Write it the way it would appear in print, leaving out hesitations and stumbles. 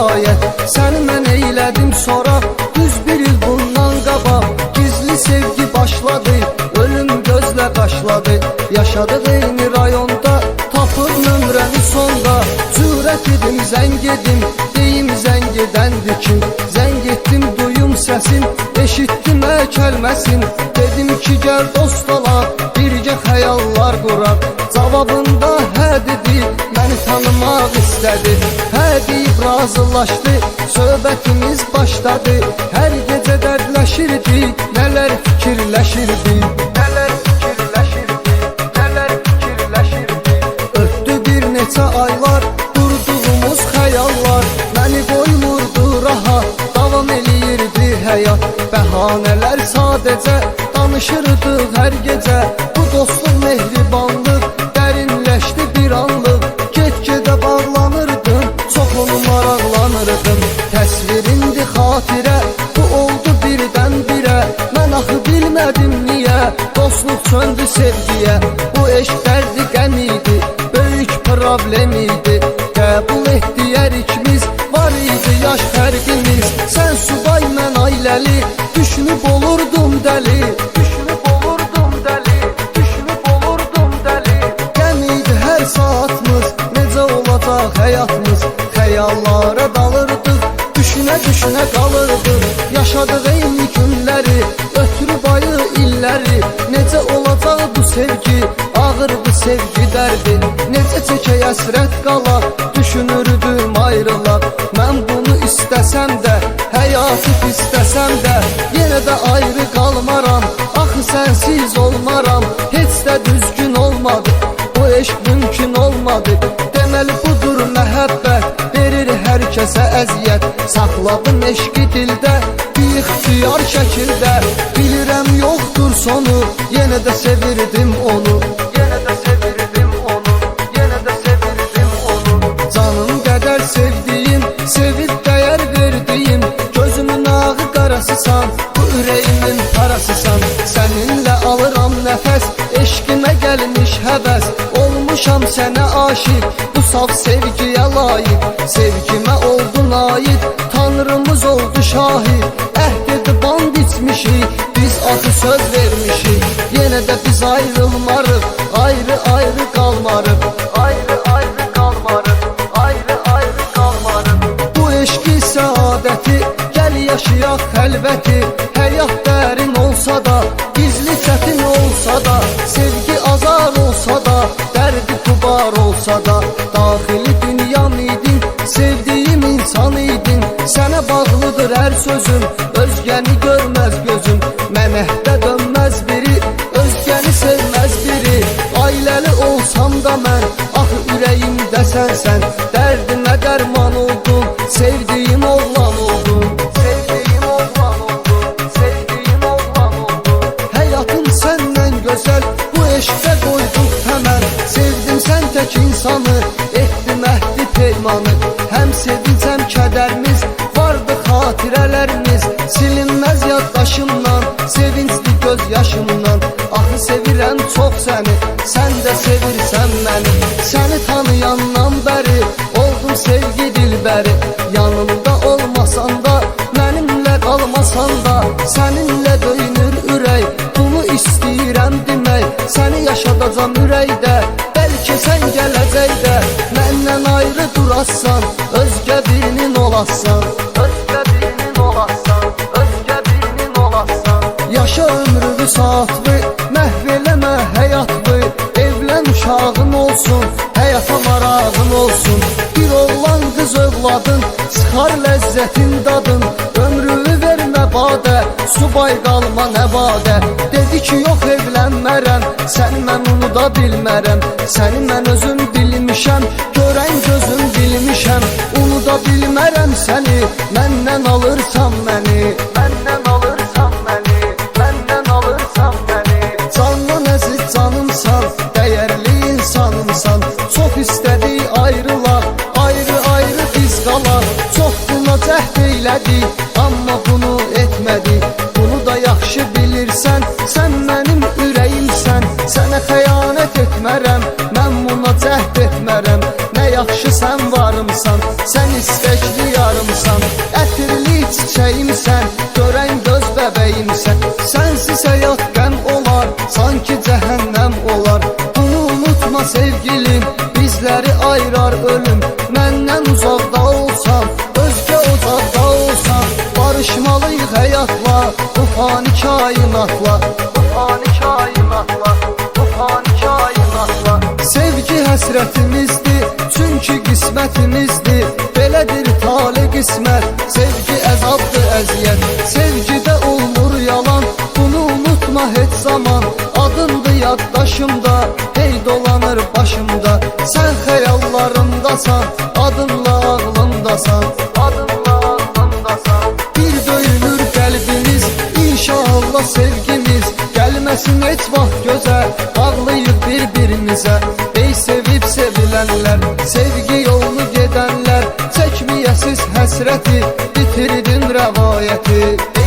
şikayət. Səni mən eylədim sonra, düz bir il bundan qabaq. Gizli sevgi başladı, ölüm gözlə qaşladı. Yaşadıq eyni rayonda, tapır nömrəni sonda. Cürət edim, zəng edim, deyim zəng edəndir kim? Zəng etdim, duyum səsin, eşitdim kəlməsin. Dedim ki, gəl dost olaq, birgə xəyallar quraq. Cavabında hə dedi, məni tanımaq istədi. Hə deyib razılaşdı, söhbətimiz başladı. Hər gecə dərdləşirdik, nələr fikirləşirdik. Nələr fikirləşirdik, nələr fikirləşirdik. Ötdü bir neçə aylar, qurduğumuz xəyallar. Məni qoymurdu rahat, davam eləyirdi həyat. Bəhanələr sadəcə, danışırdıq hər gecə. Bu dostluq, mehribanlıq dərinləşdi bir anlıq. Get-gedə bağlanırdım, çox onu maraqlanırdım. Təsvirindi xatirə, bu oldu birdən-birə. Mən axı bilmədim niyə, dostluq söndü sevgiyə. Bu eşq dərdi qəm idi, böyük problem idi. Qəbul etdi hər ikimiz, var idi yaş fərqimiz. Sən subay, mən ailəli, düşünüb olurdum dəli. Düşünüb olurdum dəli, düşünüb olurdum dəli. Qəm idi hər saatımız, necə olacaq həyatımız. Xəyallara dalırdıq, düşünə-düşünə qalırdıq. Yaşadıq eyni günləri, ötürüb ayı illəri. Necə olacaq bu sevgi, ağırdı sevgi dərdi. Necə çəkək əsrət qala, düşünürdüm ayrılaq. Mən bunu istəsəm də, həyatı istəsəm də, yenə də ayrı qalmaram. Axı sənsiz olmaram, heç də düzgün olmadı. Bu eşq mümkün olmadı. Deməli budur məhəbbət, verir hər kəsə əziyyət. Saxladım eşqi dildə, bir ixtiyar şəkildə. Bilirəm yoxdur sonu, yenə də sevirdim onu. Yenə də sevirdim onu, yenə də sevirdim onu. Canım qədər sevdiyim, sevib dəyər verdiyim. Gözümün ağı qarasısan, bu ürəyimin parasısan. Səninlə alıram nəfəs, eşqimə gəlmiş həvəs. Olmuşam sənə aşiq, bu saf sevgiyə layiq. Sevgimə oldun aid, Tanrımız oldu şahid. Əhd edib and içmişik, biz axı söz vermişik. Yenə də biz ayrılmarıq, ayrı-ayrı qalmarıq. Ayrı-ayrı qalmarıq, ayrı-ayrı qalmarıq. Bu eşqi səadəti, gəl yaşayaq xəlvəti. Həyat dərin olsa da, gizli çətin olsa da, sevgi azar olsa da, dərdi kubar olsa da. Daxili dünyam idin, sevdiyim insan idin. Sənə bağlıdır hər sözüm, özgəni görməz gözüm. Mənəhdə dönməz biri, özgəni sevməz biri. Ailəli olsam da mən, axı ürəyimdə sənsən. Dərdimə dərman oldun, sevdiyim oğlan oldun. Sevdiyim oğlan oldun, sevdiyim oğlan oldun. Həyatım səndən gözəl, bu eşqdə qoyduq həmən. Sevdim sən tək insanı, etdim əhdi peymanı. Həm sevinç həm kədərimiz, vardı xatirələrimiz. Silinməz yaddaşımdan, sevincli göz yaşımdan. Axı sevirəm çox səni, sən də sevirsən məni. Səni tanıyandan bəri, oldum sevgi dilbəri. Yanımda olmasan da, mənimlə qalmasan da, səninlə döyünür ürək. Bunu istəyirəm demək, səni yaşadacam ürəkdə. Bəlkə sən gələcəkdə, məndən ayrı durasan, özgə birinin olasan. Özgə birinin olasan, özgə birinin olasan. Yaşa ömrünü saatlı, məhv eləmə həyatlı. Evlən uşağın olsun, həyata marağın olsun. Bir oğlan qız övladın, çıxar ləzzətin dadın. Ömrünü vermə badə, subay qalma nəbadə. Dedi ki yox evlənmərəm, səni mən unuda bilmərəm. Səni mən özüm bilmişəm, görən gözüm bilmişəm. Unuda bilmərəm səni, məndən alırsan məni. Məndən alırsan məni, məndən alırsan məni. Candan əziz canımsan, dəyərli insanımsan. Çox istədik ayrılaq, ayrı-ayrı biz qalaq. Çox buna cəhd eylədik, amma bunu etmədik. Bunu da yaxşı bilirsən, sən mənim ürəyimsən. Sənə xəyanət etmərəm, mən buna cəhd etmərəm. Nə yaxşı sən varımsan, sən istəkli yarımsan, ətirli çiçəyimsən, görən göz bəbəyimsən. Sənsiz həyat qəm olar, sanki cəhənnəm olar. Bunu unutma sevgilim, bizləri ayırar ölüm. Məndən uzaqda olsan, özgə uzaqda olsan, barışmalıyıq həyatla, bu fani kainatla, bu fani kainatla, bu fani kainatla. Sevgi həsrətimizdir, çünki qismətimizdir. Belədir tali qismət, sevgi əzabdır əziyyət. Sevgidə olmur yalan, bunu unutma heç zaman. Adındır yaddaşımda, hey dolanır başımda. Sən xəyallarımdasan, adınla ağlımdasan, adınla ağlımdasan. Bir döyünür qəlbimiz, inşallah sevgimiz gəlməsin heç vaxt gözə, ağlayıb bir-birimizə. Ey sevib sevilənlər, sevgi yolunu gedənlər, çəkməyəsiz həsrəti, bitirdim rəvayəti.